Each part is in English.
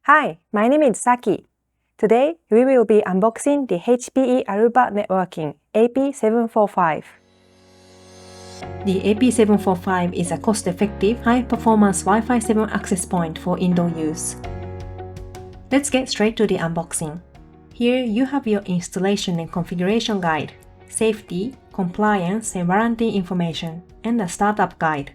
Hi, my name is Saki. Today, we will be unboxing the HPE Aruba Networking AP-745. The AP-745 is a cost-effective, high-performance Wi-Fi 7 access point for indoor use. Let's get straight to the unboxing. Here you have your installation and configuration guide, safety, compliance and warranty information, and a startup guide.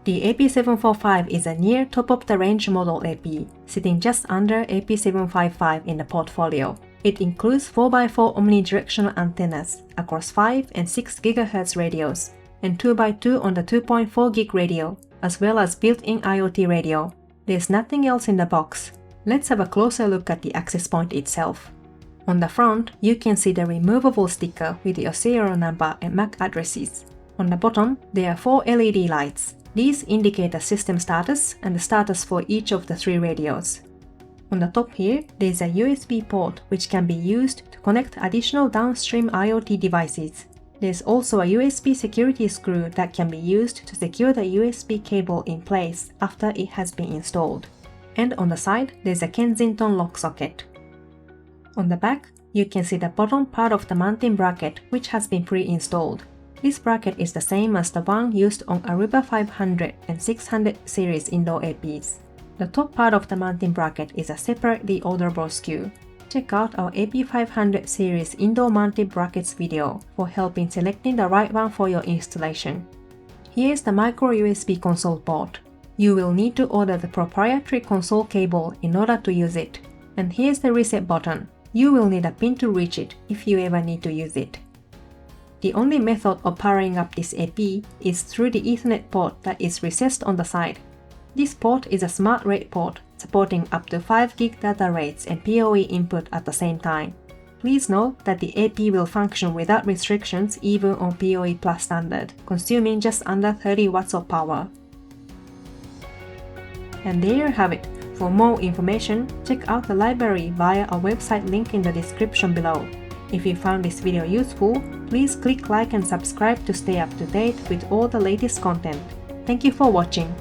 The AP-745 is a near top-of-the-range model AP, sitting just under AP-755 in the portfolio. It includes 4x4 omnidirectional antennas across 5 and 6 GHz radios, and 2x2 on the 2.4 GHz radio, as well as built-in IoT radio. There's nothing else in the box. Let's have a closer look at the access point itself. On the front, you can see the removable sticker with your serial number and MAC addresses. On the bottom, there are 4 LED lights. These indicate the system status and the status for each of the 3 radios. On the top here, there is a USB port which can be used to connect additional downstream IoT devices. There's also a USB security screw that can be used to secure the USB cable in place after it has been installed. And on the side, there's a Kensington lock socket. On the back, you can see the bottom part of the mounting bracket which has been pre-installed. This bracket is the same as the one used on Aruba 500 and 600 series indoor APs. The top part of the mounting bracket is a separately orderable SKU. Check out our AP500 series indoor mounted brackets video for help in selecting the right one for your installation. Here's the micro USB console port. You will need to order the proprietary console cable in order to use it. And here's the reset button. You will need a pin to reach it if you ever need to use it. The only method of powering up this AP is through the Ethernet port that is recessed on the side. This port is a smart rate port, supporting up to 5 GB data rates and PoE input at the same time. Please note that the AP will function without restrictions even on PoE Plus standard, consuming just under 30 watts of power. And there you have it. For more information, check out the library via our website link in the description below. If you found this video useful, please click like and subscribe to stay up to date with all the latest content. Thank you for watching.